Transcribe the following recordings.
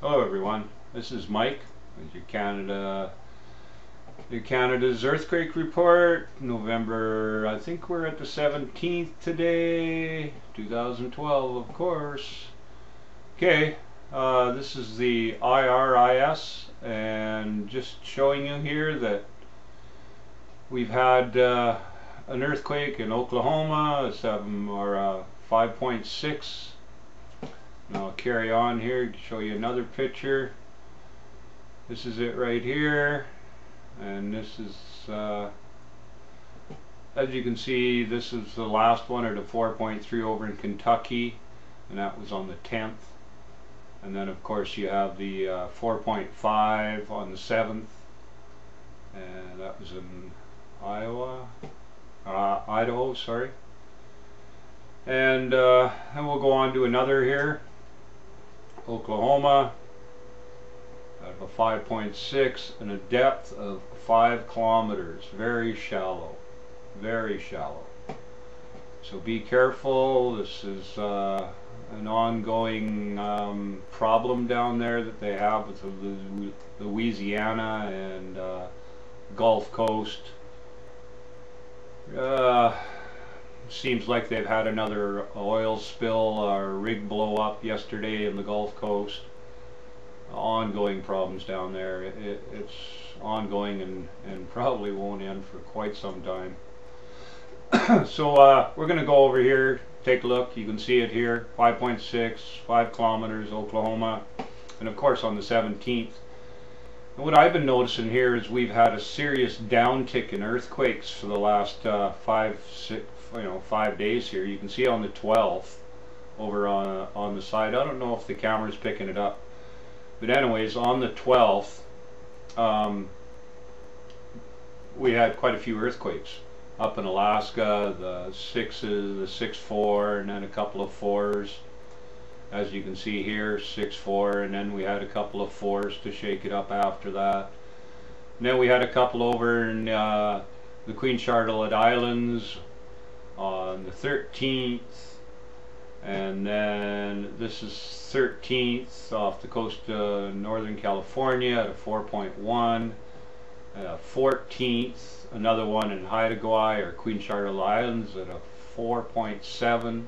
Hello everyone, this is Mike with your Canada's earthquake report. November, I think we're at the 17th today, 2012 of course. Okay, this is the IRIS, and just showing you here that we've had an earthquake in Oklahoma, 5.6. Now I'll carry on here to show you another picture. This is it right here, and this is as you can see, this is the last one at a 4.3 over in Kentucky, and that was on the 10th. And then of course you have the 4.5 on the 7th, and that was in Idaho, sorry. And then we'll go on to another here. Oklahoma, out of a 5.6 and a depth of 5 kilometers. Very shallow, very shallow. So be careful. This is an ongoing problem down there that they have with Louisiana and Gulf Coast. Seems like they've had another oil spill or rig blow up yesterday in the Gulf Coast. Ongoing problems down there. It's ongoing and probably won't end for quite some time. So we're going to go over here, take a look. You can see it here, 5.6, 5 kilometers, Oklahoma, and of course on the 17th. And what I've been noticing here is we've had a serious downtick in earthquakes for the last 5 days here. You can see on the 12th over on the side. I don't know if the camera's picking it up, but anyways, on the 12th we had quite a few earthquakes up in Alaska. The 6s, the 6.4, and then a couple of 4s. As you can see here, 6.4, and then we had a couple of 4s to shake it up after that. And then we had a couple over in the Queen Charlotte Islands on the 13th, and then this is 13th off the coast of Northern California at a 4.1. 14th, another one in Haida or Queen Charlotte Islands at a 4.7,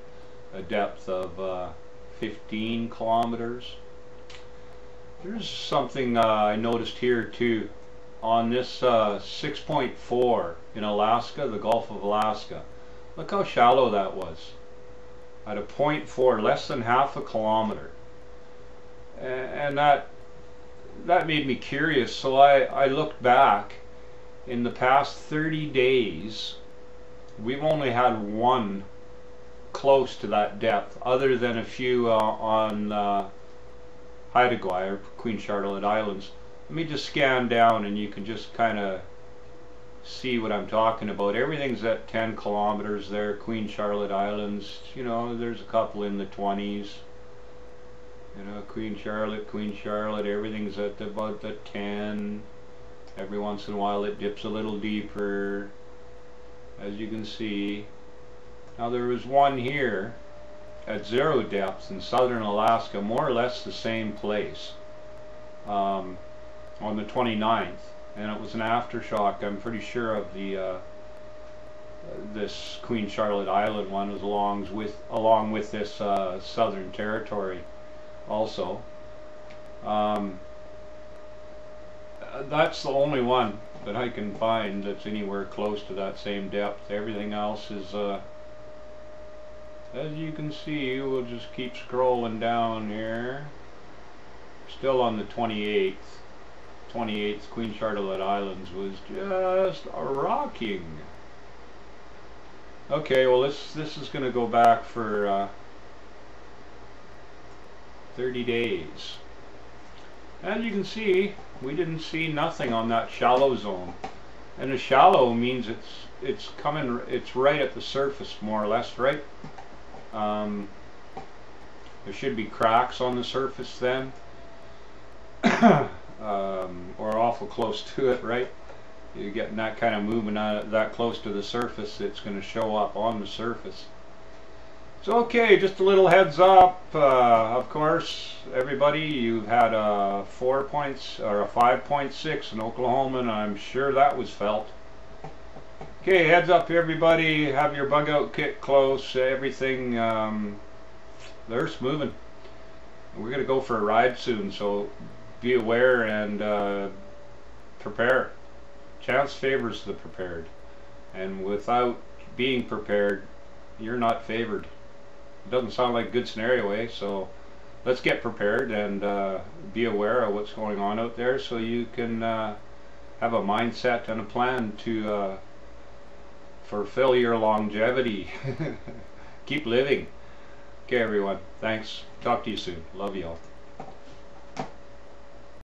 a depth of 15 kilometers. There's something I noticed here too on this 6.4 in Alaska, the Gulf of Alaska. Look how shallow that was at a 0.4, less than half a kilometer, and that made me curious. So I looked back. In the past 30 days we've only had one close to that depth, other than a few on Haida or Queen Charlotte Islands. Let me just scan down and you can just kind of see what I'm talking about. Everything's at 10 kilometers there. Queen Charlotte Islands, you know, there's a couple in the 20s. You know, Queen Charlotte, everything's at about the 10. Every once in a while it dips a little deeper, as you can see. Now there was one here at 0 depth in southern Alaska, more or less the same place, on the 29th, and it was an aftershock, I'm pretty sure, of the this Queen Charlotte Island one, was along with this Southern Territory also. That's the only one that I can find that's anywhere close to that same depth. Everything else is as you can see. We'll just keep scrolling down here. Still on the 28th. Queen Charlotte Islands was just rocking. Okay, well this is going to go back for 30 days. As you can see, we didn't see nothing on that shallow zone. And the shallow means it's right at the surface, more or less, right? There should be cracks on the surface then, or awful close to it, right? You're getting that kind of movement that close to the surface, it's going to show up on the surface. So okay, just a little heads up. Of course, everybody, you've had a 4 points or a 5.6 in Oklahoma, and I'm sure that was felt. Okay, heads up everybody, have your bug out kit close, everything, the Earth's moving. We're going to go for a ride soon, so be aware and prepare. Chance favors the prepared, and without being prepared, you're not favored. It doesn't sound like a good scenario, eh? So let's get prepared and be aware of what's going on out there so you can have a mindset and a plan to fulfill your longevity. Keep living. Okay, everyone. Thanks. Talk to you soon. Love you all.